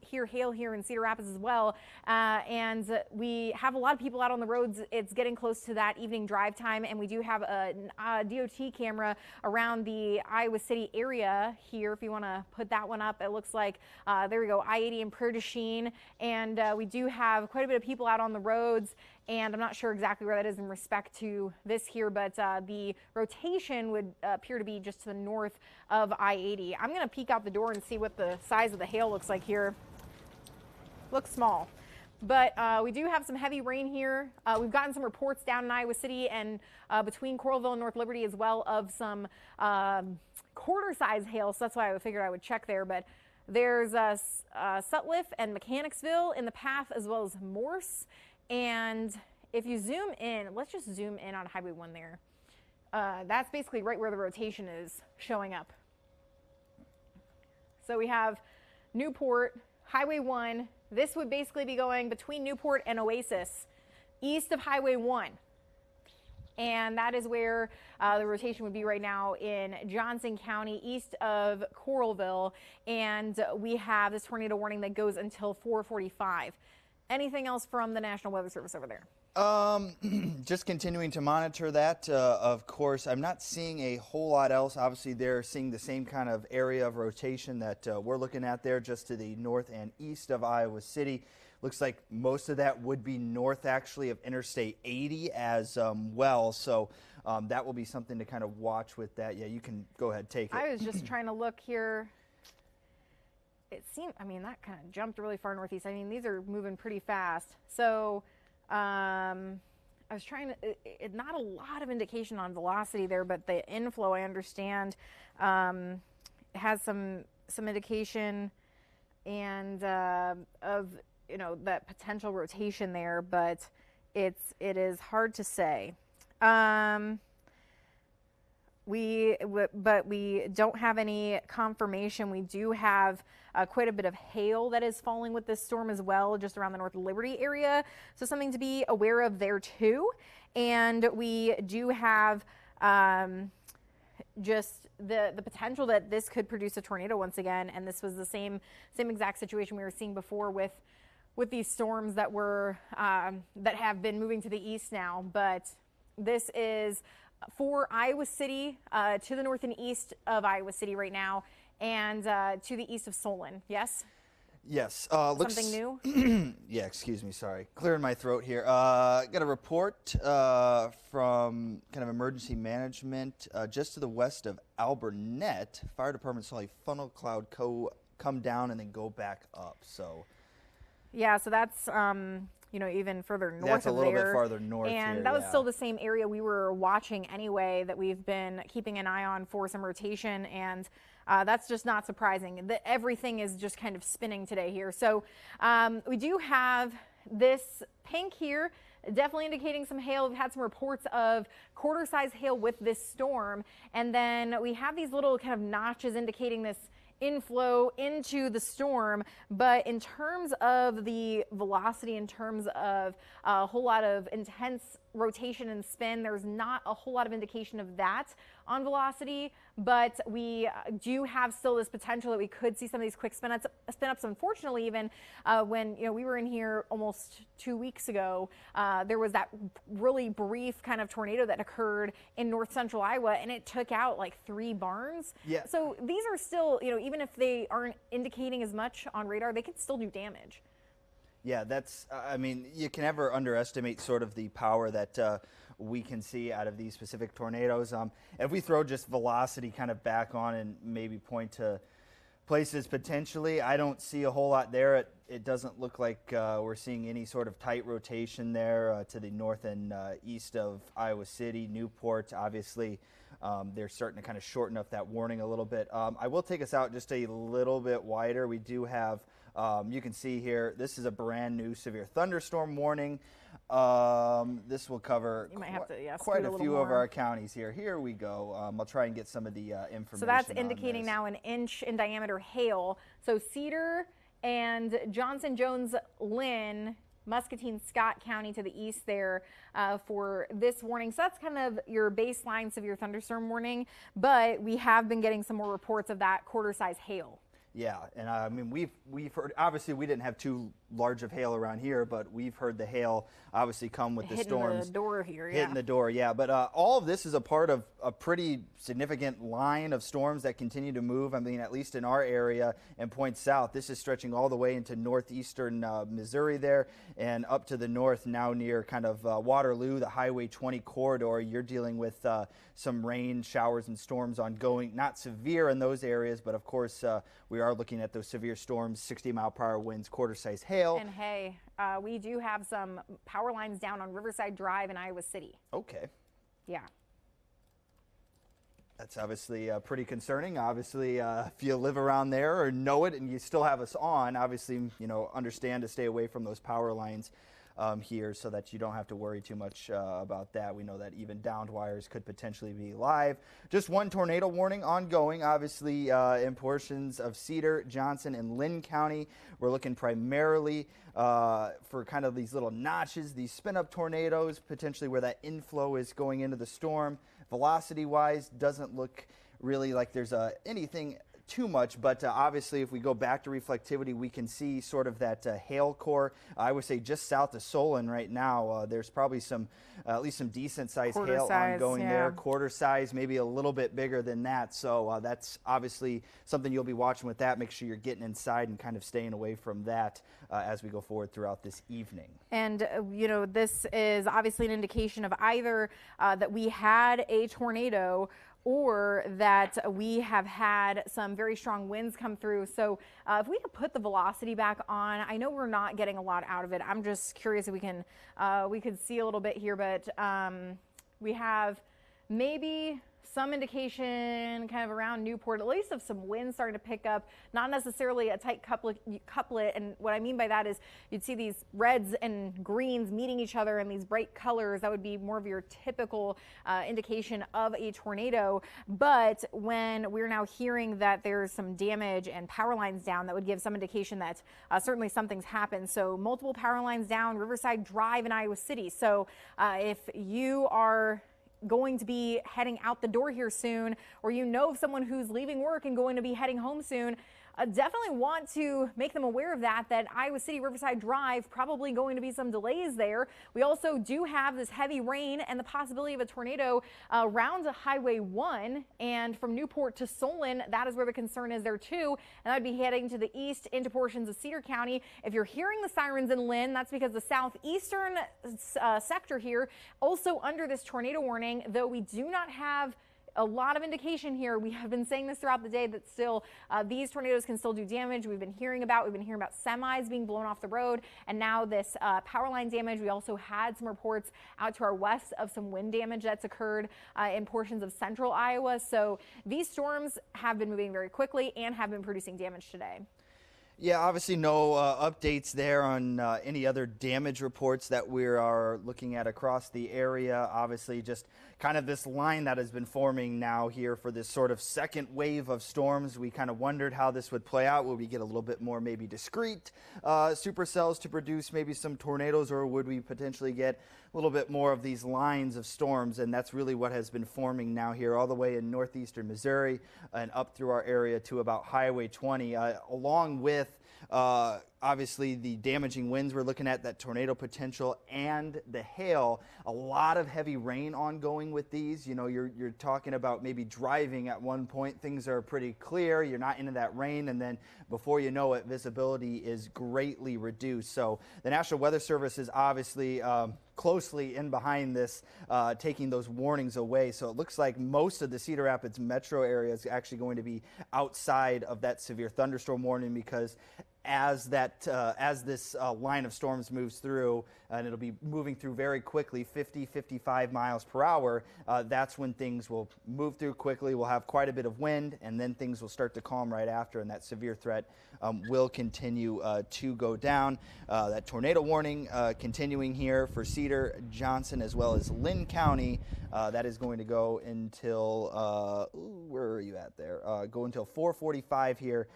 hear hail here in Cedar Rapids as well. And we have a lot of people out on the roads. It's getting close to that evening drive time, and we do have a DOT camera around the Iowa City area here. If you want to put that one up, it looks like there we go, I-80 and Prairie du Chien, and we do have quite a bit of people out on the roads. And I'm not sure exactly where that is in respect to this here, but the rotation would appear to be just to the north of I-80. I'm going to peek out the door and see what the size of the hail looks like here. Looks small, but we do have some heavy rain here. We've gotten some reports down in Iowa City and between Coralville and North Liberty as well of some quarter-size hail, so that's why I figured I would check there. But there's Sutliff and Mechanicsville in the path, as well as Morse. And if you zoom in, let's just zoom in on Highway 1 there. That's basically right where the rotation is showing up. So we have Newport, Highway 1. This would basically be going between Newport and Oasis, east of Highway 1. And that is where the rotation would be right now in Johnson County, east of Coralville. And we have this tornado warning that goes until 4:45. Anything else from the National Weather Service over there? Just continuing to monitor that. Of course, I'm not seeing a whole lot else. Obviously, they're seeing the same kind of area of rotation that we're looking at there, just to the north and east of Iowa City. Looks like most of that would be north, actually, of Interstate 80 as well. So that will be something to kind of watch with that. Yeah, you can go ahead, take it. I was just trying to look here. It seemed, I mean, that kind of jumped really far northeast. I mean, these are moving pretty fast. So I was trying to, not a lot of indication on velocity there, but the inflow, I understand, has some indication and of, you know, that potential rotation there, but it is hard to say. But we don't have any confirmation. We do have quite a bit of hail that is falling with this storm as well, just around the North Liberty area. So something to be aware of there too. And we do have just the potential that this could produce a tornado once again. And this was the same exact situation we were seeing before with these storms that were that have been moving to the east now. But this is for Iowa City, to the north and east of Iowa City right now, and to the east of Solon. Yes? Yes. Something new? Yeah, excuse me, sorry. Clearing my throat here. Got a report from kind of emergency management just to the west of Alburnett. Fire department saw a funnel cloud come down and then go back up. So. Yeah, so that's you know, even further north. That's a little bit farther north. And here, that was still the same area we were watching anyway, that we've been keeping an eye on for some rotation, and that's just not surprising. Everything is just kind of spinning today here. So we do have this pink here, definitely indicating some hail. We've had some reports of quarter-size hail with this storm, and then we have these little kind of notches indicating this inflow into the storm. But in terms of the velocity, in terms of a whole lot of intense rotation and spin, there's not a whole lot of indication of that on velocity, but we do have still this potential that we could see some of these quick spin ups. Unfortunately, even when we were in here almost 2 weeks ago, there was that really brief kind of tornado that occurred in north central Iowa, and it took out like 3 barns. Yeah. So these are still, even if they aren't indicating as much on radar, they could still do damage. Yeah, that's, I mean, you can never underestimate sort of the power that we can see out of these specific tornadoes. If we throw just velocity kind of back on and maybe point to places potentially, I don't see a whole lot there. It doesn't look like we're seeing any sort of tight rotation there to the north and east of Iowa City. Newport, obviously, they're starting to kind of shorten up that warning a little bit. I will take us out just a little bit wider. We do have, you can see here, this is a brand new severe thunderstorm warning. This will cover quite a few of our counties here. Here we go. I'll try and get some of the information. So that's indicating now an inch in diameter hail. So Cedar and Johnson, Jones, Lynn, Muscatine, Scott County to the east there for this warning. So that's kind of your baseline severe thunderstorm warning, but we have been getting some more reports of that quarter-size hail. Yeah, and I mean we've heard, obviously we didn't have too large of hail around here, but we've heard the hail obviously come with the storms hitting the door here. hitting the door. Yeah, but all of this is a part of a pretty significant line of storms that continue to move. I mean, at least in our area and point south, this is stretching all the way into northeastern Missouri there and up to the north now near kind of Waterloo, the Highway 20 corridor. You're dealing with some rain, showers, and storms ongoing. Not severe in those areas, but of course we are looking at those severe storms, 60-mile-per-hour winds, quarter-size hail. And hey, we do have some power lines down on Riverside Drive in Iowa City. Okay. Yeah. That's obviously pretty concerning. Obviously, if you live around there or know it and you still have us on, obviously, understand to stay away from those power lines here so that you don't have to worry too much about that. We know that even downed wires could potentially be live. Just one tornado warning ongoing, obviously, in portions of Cedar, Johnson, and Lynn County. We're looking primarily for kind of these little notches, these spin-up tornadoes, potentially where that inflow is going into the storm. Velocity-wise, doesn't look really like there's anything too much, but obviously if we go back to reflectivity, we can see sort of that hail core. I would say just south of Solon right now, there's probably some, at least some decent sized hail ongoing there, quarter size, maybe a little bit bigger than that. So that's obviously something you'll be watching with that. Make sure you're getting inside and kind of staying away from that as we go forward throughout this evening. And, this is obviously an indication of either that we had a tornado or that we have had some very strong winds come through. So if we could put the velocity back on, I know we're not getting a lot out of it. I'm just curious if we could see a little bit here, but we have maybe some indication kind of around Newport, at least of some wind starting to pick up, not necessarily a tight couplet. And what I mean by that is you'd see these reds and greens meeting each other in these bright colors. That would be more of your typical indication of a tornado. But when we're now hearing that there's some damage and power lines down, that would give some indication that certainly something's happened. So multiple power lines down, Riverside Drive in Iowa City. So if you are going to be heading out the door here soon, or of someone who's leaving work and going to be heading home soon, definitely want to make them aware of that Iowa City Riverside Drive, probably going to be some delays there. We also do have this heavy rain and the possibility of a tornado around Highway 1, and from Newport to Solon, that is where the concern is there too, and that'd be heading to the east into portions of Cedar County. If you're hearing the sirens in Lynn, that's because the southeastern sector here also under this tornado warning, though we do not have a lot of indication here. We have been saying this throughout the day that still these tornadoes can still do damage. We've been hearing about semis being blown off the road, and now this power line damage. We also had some reports out to our west of some wind damage that's occurred in portions of central Iowa. So these storms have been moving very quickly and have been producing damage today. Yeah, obviously no updates there on any other damage reports that we are looking at across the area. Obviously just kind of this line that has been forming now here for this sort of second wave of storms. We kind of wondered how this would play out. Will we get a little bit more maybe discrete supercells to produce maybe some tornadoes, or would we potentially get a little bit more of these lines of storms? And that's really what has been forming now here all the way in northeastern Missouri and up through our area to about Highway 20, along with obviously the damaging winds we're looking at, that tornado potential, and the hail. A lot of heavy rain ongoing with these. You're talking about maybe driving at one point, things are pretty clear, you're not into that rain, and then before you know it, visibility is greatly reduced. So the National Weather Service is obviously closely in behind this, taking those warnings away. So it looks like most of the Cedar Rapids metro area is actually going to be outside of that severe thunderstorm warning, because as this line of storms moves through, and it'll be moving through very quickly, 55 miles per hour, that's when things will move through quickly. We'll have quite a bit of wind, and then things will start to calm right after, and that severe threat will continue to go down. That tornado warning continuing here for Cedar, Johnson, as well as Lynn County. That is going to go until, where are you at there? Go until 4:45 here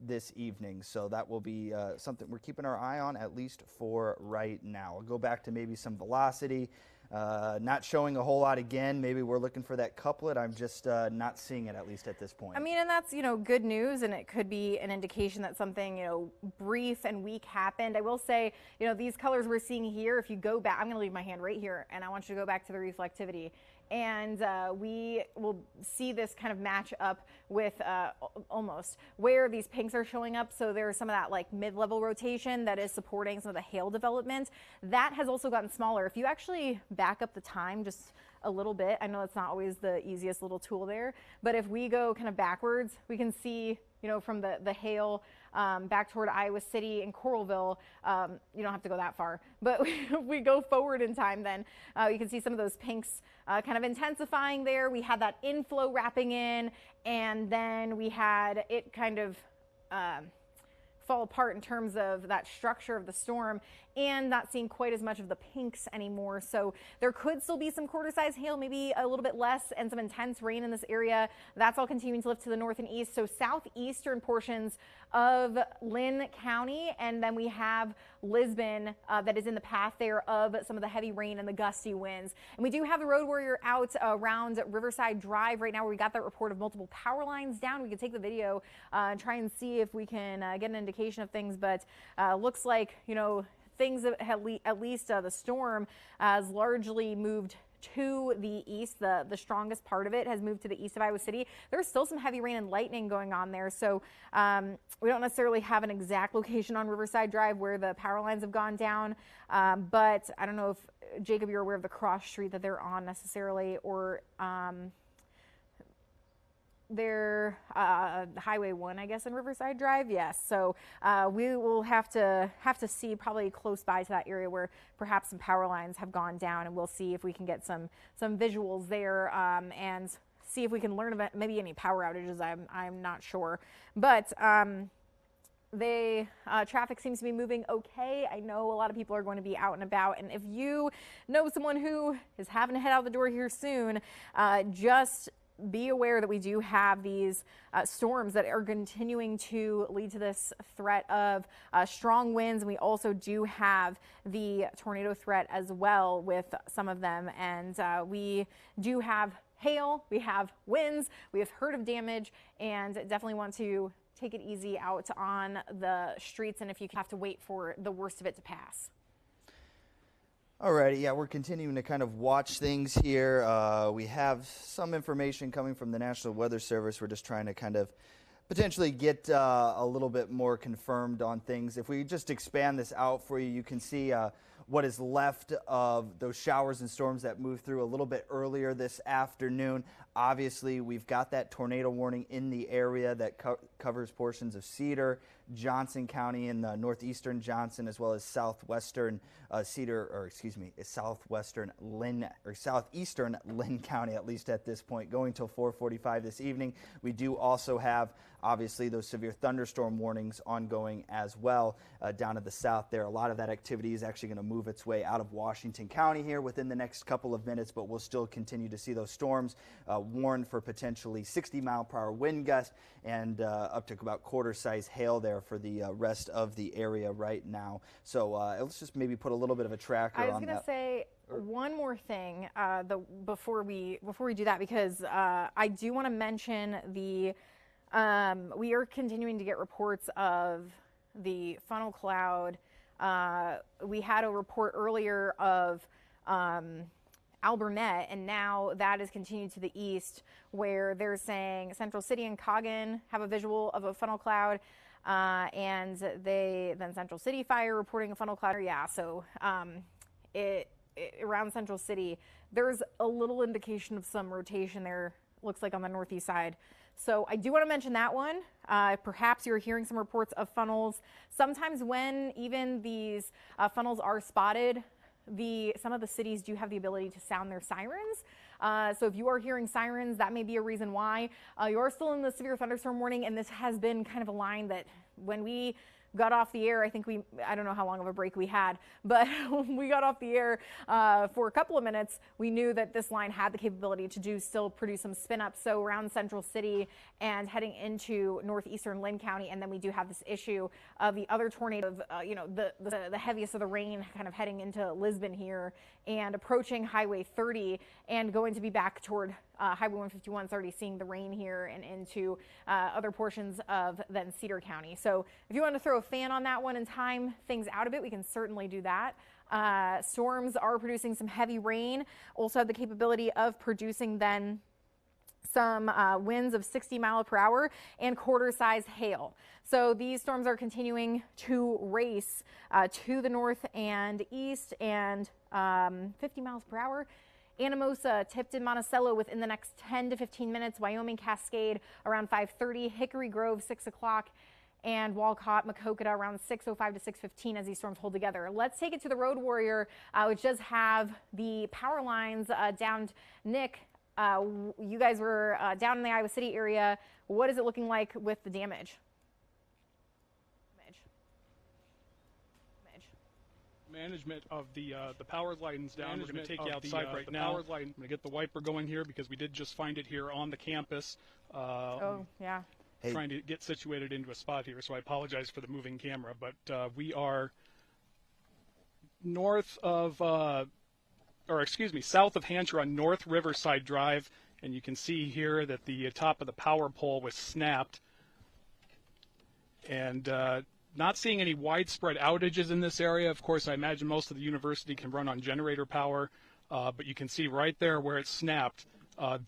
this evening. So that will be something we're keeping our eye on, at least for right now. I'll go back to maybe some velocity. Not showing a whole lot again. Maybe we're looking for that couplet. I'm just not seeing it, at least at this point. I mean, and that's, good news, and it could be an indication that something, brief and weak happened. I will say, these colors we're seeing here, if you go back, I'm going to leave my hand right here, and I want you to go back to the reflectivity. And we will see this kind of match up with almost where these pinks are showing up. So there's some of that like mid-level rotation that is supporting some of the hail development. That has also gotten smaller. If you actually back up the time just a little bit, I know it's not always the easiest little tool there, but if we go kind of backwards, we can see, from the hail back toward Iowa City and Coralville. You don't have to go that far, but if we go forward in time, then you can see some of those pinks kind of intensifying there. We had that inflow wrapping in, and then we had it kind of fall apart in terms of that structure of the storm, and not seeing quite as much of the pinks anymore. So there could still be some quarter-size hail, maybe a little bit less, and some intense rain in this area. That's all continuing to lift to the north and east. So southeastern portions of Lynn County, and then we have Lisbon that is in the path there of some of the heavy rain and the gusty winds. And we do have the road warrior out around Riverside Drive right now, where we got that report of multiple power lines down. We can take the video and try and see if we can get an indication of things, but looks like, things at least the storm has largely moved to the east. The strongest part of it has moved to the east of Iowa City. There's still some heavy rain and lightning going on there, so we don't necessarily have an exact location on Riverside Drive where the power lines have gone down, but I don't know if, Jacob, you're aware of the cross street that they're on necessarily, or they're Highway 1, I guess, on Riverside Drive. Yes, so we will have to see probably close by to that area where perhaps some power lines have gone down, and we'll see if we can get some visuals there and see if we can learn about maybe any power outages. I'm not sure, but traffic seems to be moving okay. I know a lot of people are going to be out and about, and if you know someone who is having to head out the door here soon, just be aware that we do have these storms that are continuing to lead to this threat of strong winds. And we also do have the tornado threat as well with some of them. And we do have hail, we have winds, we have heard of damage, and definitely want to take it easy out on the streets. And if you have to wait for the worst of it to pass. Alrighty, yeah, we're continuing to kind of watch things here. We have some information coming from the National Weather Service. We're just trying to kind of potentially get a little bit more confirmed on things. If we just expand this out for you, you can see what is left of those showers and storms that moved through a little bit earlier this afternoon. Obviously, we've got that tornado warning in the area that covers portions of Cedar, Johnson County, and northeastern Johnson, as well as southwestern southwestern Lynn, or southeastern Lynn County, at least at this point, going till 4:45 this evening. We do also have, obviously, those severe thunderstorm warnings ongoing as well down to the south there. A lot of that activity is actually going to move its way out of Washington County here within the next couple of minutes, but we'll still continue to see those storms warned for potentially 60-mile-per-hour wind gusts and up to about quarter-size hail there for the rest of the area right now. So let's just maybe put a little bit of a tracker on that. I was going to say one more thing before we do that, because I do want to mention we are continuing to get reports of the funnel cloud. We had a report earlier of Alburnett, and now that is continued to the east, where they're saying Central City and Coggin have a visual of a funnel cloud, and then Central City Fire reporting a funnel cloud. Yeah, so around Central City, there's a little indication of some rotation there, looks like on the northeast side. So I do want to mention that one. Perhaps you're hearing some reports of funnels. Sometimes when even these funnels are spotted, some of the cities do have the ability to sound their sirens. So if you are hearing sirens, that may be a reason why. You are still in the severe thunderstorm warning, and this has been kind of a line that when we got off the air, I don't know how long of a break we had, but when we got off the air for a couple of minutes, we knew that this line had the capability to still produce some spin up. So around Central City and heading into northeastern Lynn County. And then we do have this issue of the other tornado of, the heaviest of the rain kind of heading into Lisbon here and approaching Highway 30 and going to be back toward Highway 151. It's already seeing the rain here and into other portions of then Cedar County. So if you want to throw a fan on that one and time things out a bit, we can certainly do that. Storms are producing some heavy rain, also have the capability of producing then some winds of 60 miles per hour and quarter-size hail. So these storms are continuing to race to the north and east and 50 miles per hour. Anamosa, Tipton, Monticello within the next 10 to 15 minutes. Wyoming, Cascade around 5:30. Hickory Grove, 6 o'clock. And Walcott, Maquoketa around 6:05 to 6:15 as these storms hold together. Let's take it to the Road Warrior, which does have the power lines down. Nick, you guys were down in the Iowa City area. What is it looking like with the damage? Management of the power lines down. We're going to take you outside right now. I'm going to get the wiper going here because we did just find it here on the campus. Oh, yeah. Trying to get situated into a spot here, so I apologize for the moving camera, but we are north of, south of Hancher on North Riverside Drive, and you can see here that the top of the power pole was snapped. And not seeing any widespread outages in this area. Of course, I imagine most of the university can run on generator power, but you can see right there where it snapped.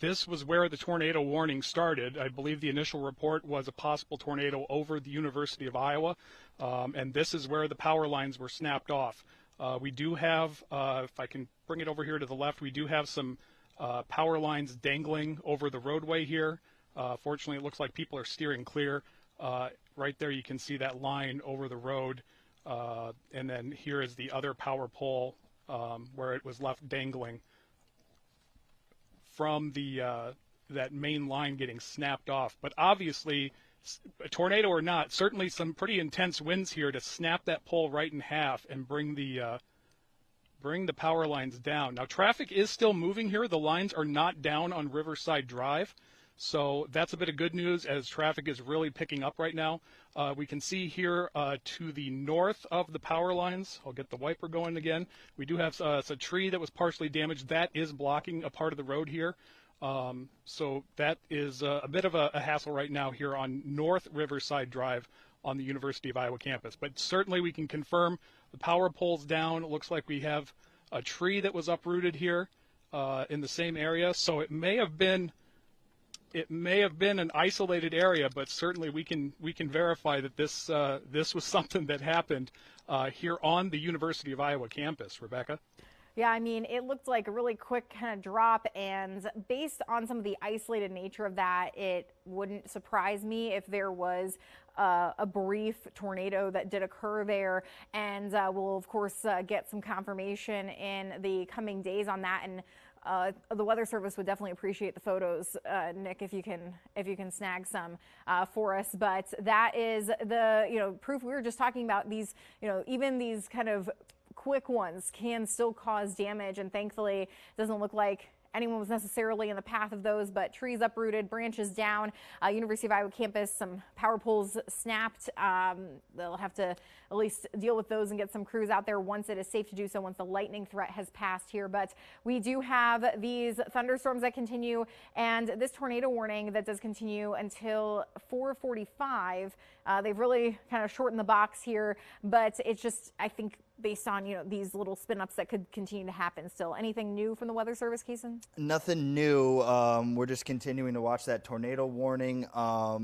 This was where the tornado warning started. I believe the initial report was a possible tornado over the University of Iowa, and this is where the power lines were snapped off. We do have, if I can bring it over here to the left, we do have some power lines dangling over the roadway here. Fortunately, it looks like people are steering clear. Right there you can see that line over the road, and then here is the other power pole where it was left dangling from the that main line getting snapped off. But obviously, a tornado or not, certainly some pretty intense winds here to snap that pole right in half and bring the power lines down. Now, traffic is still moving here. The lines are not down on Riverside Drive. So that's a bit of good news as traffic is really picking up right now. We can see here to the north of the power lines. I'll get the wiper going again. We do have a tree that was partially damaged. That is blocking a part of the road here. So that is a bit of a hassle right now here on North Riverside Drive on the University of Iowa campus. But certainly we can confirm the power pole's down. It looks like we have a tree that was uprooted here in the same area. So it may have been an isolated area, but certainly we can verify that this was something that happened here on the University of Iowa campus. Rebecca? Yeah, I mean, it looked like a really quick kind of drop, and based on some of the isolated nature of that, it wouldn't surprise me if there was a brief tornado that did occur there, and we'll of course get some confirmation in the coming days on that. And the Weather Service would definitely appreciate the photos, Nick, if you can snag some for us. But that is the proof we were just talking about. These even these kind of quick ones can still cause damage, and thankfully it doesn't look like anyone was necessarily in the path of those, but trees uprooted, branches down, University of Iowa campus, some power poles snapped. They'll have to at least deal with those and get some crews out there once it is safe to do so, once the lightning threat has passed here. But we do have these thunderstorms that continue and this tornado warning that does continue until 4:45. They've really kind of shortened the box here, but it's just, I think, based on these little spin-ups that could continue to happen still. Anything new from the Weather Service, Kason? Nothing new. We're just continuing to watch that tornado warning.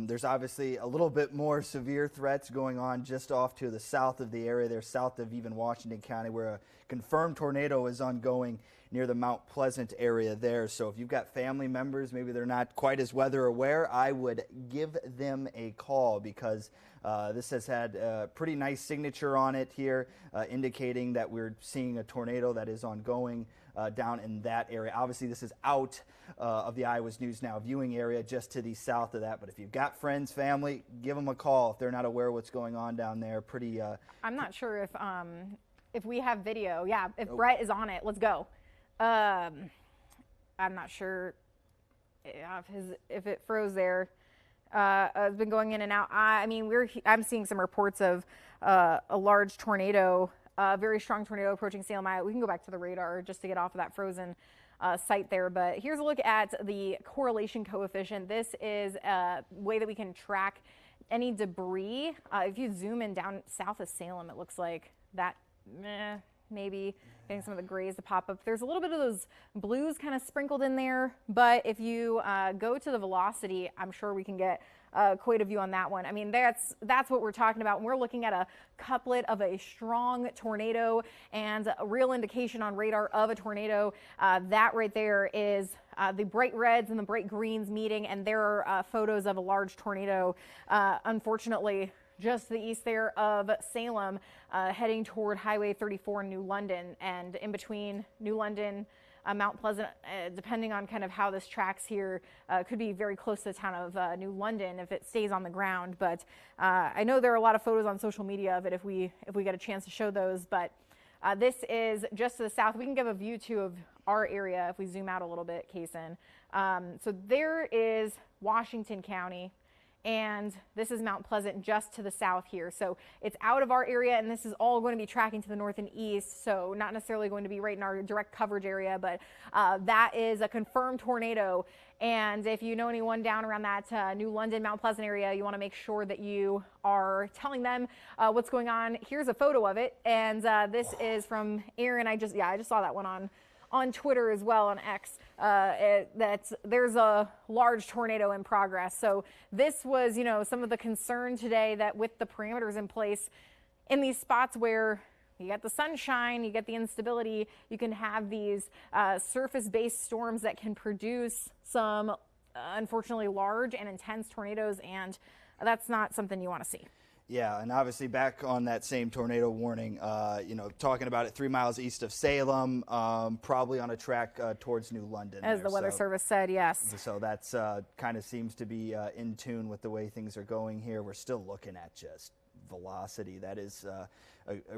There's obviously a little bit more severe threats going on just off to the south of the area there, south of even Washington County, where a confirmed tornado is ongoing near the Mount Pleasant area there. So if you've got family members, maybe they're not quite as weather aware, I would give them a call, because this has had a pretty nice signature on it here, indicating that we're seeing a tornado that is ongoing down in that area. Obviously, this is out of the Iowa's News Now viewing area, just to the south of that. But if you've got friends, family, give them a call if they're not aware of what's going on down there. Pretty. I'm not sure if we have video. Yeah, if Brett is on it, let's go. I'm not sure if it froze there. It's been going in and out. I mean, I'm seeing some reports of a large tornado, a very strong tornado approaching Salem, Iowa. We can go back to the radar just to get off of that frozen site there. But here's a look at the correlation coefficient. This is a way that we can track any debris. If you zoom in down south of Salem, it looks like that, maybe getting some of the grays to pop up. There's a little bit of those blues kind of sprinkled in there, but if you go to the velocity, I'm sure we can get quite a view on that one. I mean, that's what we're talking about. We're looking at a couplet of a strong tornado and a real indication on radar of a tornado. That right there is the bright reds and the bright greens meeting, and there are photos of a large tornado, unfortunately, just to the east there of Salem, heading toward Highway 34 in New London, and in between New London, Mount Pleasant, depending on kind of how this tracks here, could be very close to the town of New London if it stays on the ground. But I know there are a lot of photos on social media of it if we get a chance to show those. But this is just to the south. We can give a view too of our area if we zoom out a little bit, Kaysen. So there is Washington County, and this is Mount Pleasant just to the south here. So it's out of our area, and this is all going to be tracking to the north and east, so not necessarily going to be right in our direct coverage area, but that is a confirmed tornado. And if you know anyone down around that New London, Mount Pleasant area, you want to make sure that you are telling them what's going on. Here's a photo of it, and this is from Aaron. I just saw that one on Twitter as well, on X, that there's a large tornado in progress. So this was, some of the concern today, that with the parameters in place in these spots where you get the sunshine, you get the instability, you can have these surface-based storms that can produce some, unfortunately, large and intense tornadoes, and that's not something you want to see. Yeah, and obviously back on that same tornado warning, talking about it 3 miles east of Salem, probably on a track towards New London. As the Weather Service said, yes. So that's kind of seems to be in tune with the way things are going here. We're still looking at just velocity. That is a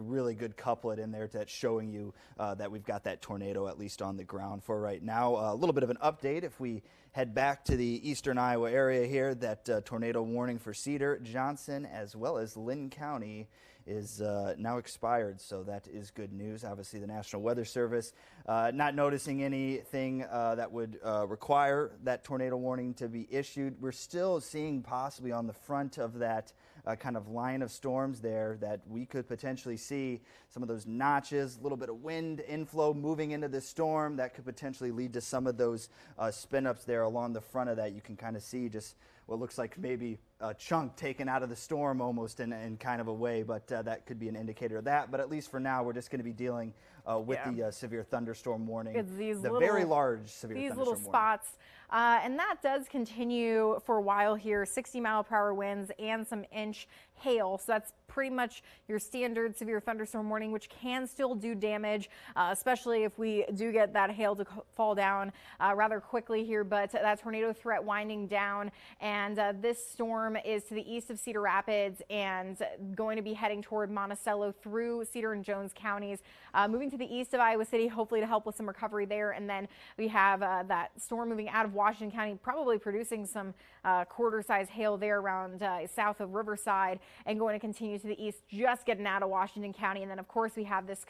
really good couplet in there that's showing you that we've got that tornado at least on the ground for right now. A little bit of an update if we head back to the eastern Iowa area here, that tornado warning for Cedar, Johnson, as well as Lynn County is now expired, so that is good news. Obviously, the National Weather Service not noticing anything that would require that tornado warning to be issued. We're still seeing possibly on the front of that kind of line of storms there that we could potentially see some of those notches, a little bit of wind inflow moving into the storm that could potentially lead to some of those spin-ups there along the front of that. You can kind of see just what looks like maybe a chunk taken out of the storm almost in kind of a way, but that could be an indicator of that. But at least for now, we're just going to be dealing with the severe thunderstorm warning, it's these very large severe these thunderstorm little warning. spots. And that does continue for a while here, 60-mile-per-hour winds and some inch hail. So that's pretty much your standard severe thunderstorm warning, which can still do damage, especially if we do get that hail to fall down rather quickly here. But that tornado threat winding down, and this storm is to the east of Cedar Rapids and going to be heading toward Monticello through Cedar and Jones counties, moving to the east of Iowa City, hopefully to help with some recovery there. And then we have that storm moving out of Washington County, probably producing some quarter-size hail there around south of Riverside, and going to continue to the east, just getting out of Washington County. And then, of course, we have this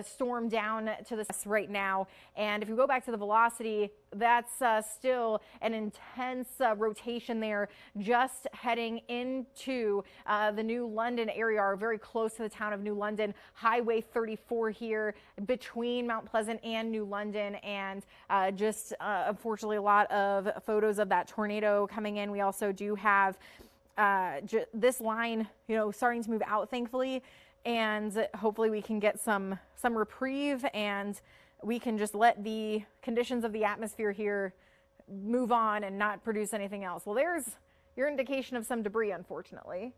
storm down to the south right now. And if you go back to the velocity, that's still an intense rotation there, just heading into the New London area, or very close to the town of New London. Highway 34 here between Mount Pleasant and New London, and just unfortunately a lot of photos of that tornado coming in. We also do have this line, starting to move out, thankfully, and hopefully we can get some reprieve and we can just let the conditions of the atmosphere here move on and not produce anything else. Well, there's your indication of some debris, unfortunately.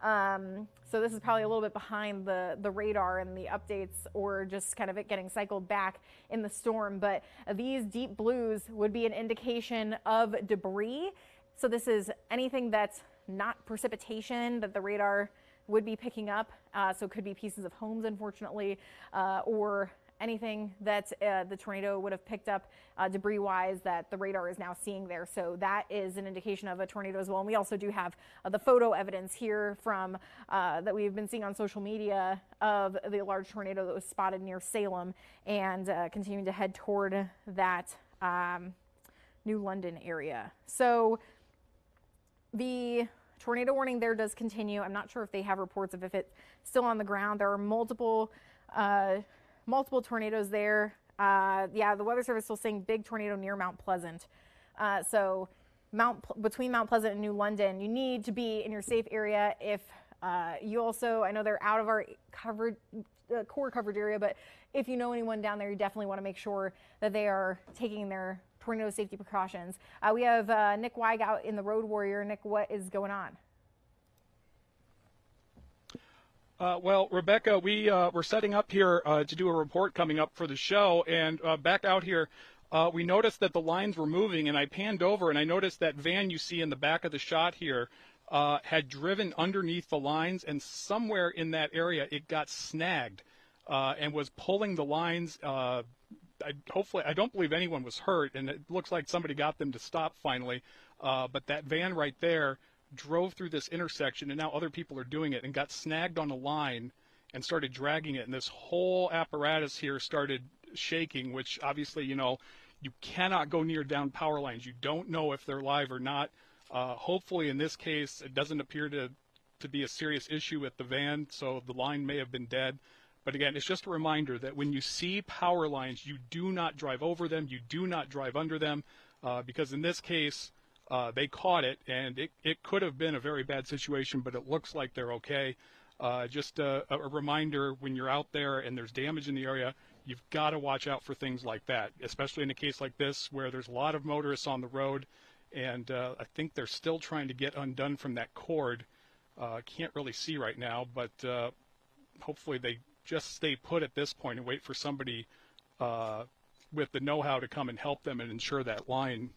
So this is probably a little bit behind the radar and the updates, or just kind of it getting cycled back in the storm. But these deep blues would be an indication of debris. So this is anything that's not precipitation that the radar would be picking up. So it could be pieces of homes, unfortunately, or anything that the tornado would have picked up debris-wise that the radar is now seeing there. So that is an indication of a tornado as well. And we also do have the photo evidence here from that we've been seeing on social media of the large tornado that was spotted near Salem and continuing to head toward that New London area. So the tornado warning there does continue. I'm not sure if they have reports of if it's still on the ground. There are multiple tornadoes there. Yeah, the Weather Service is still saying big tornado near Mount Pleasant. So between Mount Pleasant and New London, you need to be in your safe area. If you also, I know they're out of our core coverage area, but if you know anyone down there, you definitely want to make sure that they are taking their tornado safety precautions. We have Nick Weig out in the Road Warrior. Nick, what is going on? Well, Rebecca, we're setting up here to do a report coming up for the show, and back out here, we noticed that the lines were moving, and I panned over, and I noticed that van you see in the back of the shot here had driven underneath the lines, and somewhere in that area it got snagged and was pulling the lines. Hopefully, I don't believe anyone was hurt, and it looks like somebody got them to stop finally, but that van right there drove through this intersection, and now other people are doing it, and got snagged on a line and started dragging it, and this whole apparatus here started shaking, which obviously, you know, you cannot go near down power lines. You don't know if they're live or not. Hopefully in this case it doesn't appear to be a serious issue with the van, so the line may have been dead. But again, it's just a reminder that when you see power lines, you do not drive over them, you do not drive under them, because in this case they caught it, and it could have been a very bad situation, but it looks like they're okay. Just a reminder, when you're out there and there's damage in the area, you've got to watch out for things like that, especially in a case like this where there's a lot of motorists on the road, and I think they're still trying to get undone from that cord. Can't really see right now, but hopefully they just stay put at this point and wait for somebody with the know-how to come and help them and ensure that line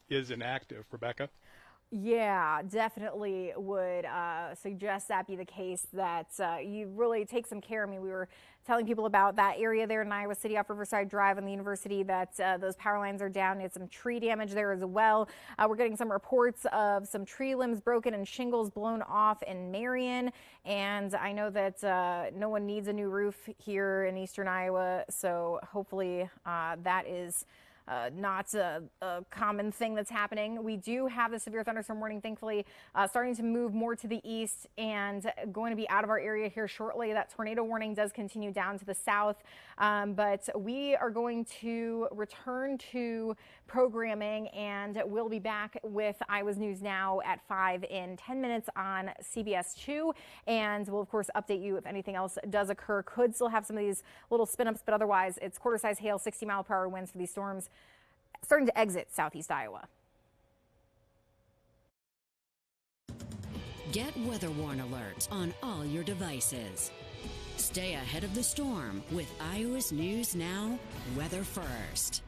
is inactive. Rebecca? Yeah, definitely would suggest that be the case, that you really take some care. I mean, we were telling people about that area there in Iowa City off Riverside Drive on the university that those power lines are down. It's some tree damage there as well. We're getting some reports of some tree limbs broken and shingles blown off in Marion. And I know that no one needs a new roof here in eastern Iowa, so hopefully that is not a common thing that's happening. We do have the severe thunderstorm warning, thankfully, starting to move more to the east and going to be out of our area here shortly. That tornado warning does continue down to the south, but we are going to return to programming, and we'll be back with Iowa's News Now at 5 in 10 minutes on CBS 2, and we'll of course update you if anything else does occur. Could still have some of these little spin-ups, but otherwise it's quarter-size hail, 60-mile-per-hour winds for these storms starting to exit southeast Iowa. Get weather warn alerts on all your devices. Stay ahead of the storm with Iowa's News Now Weather First.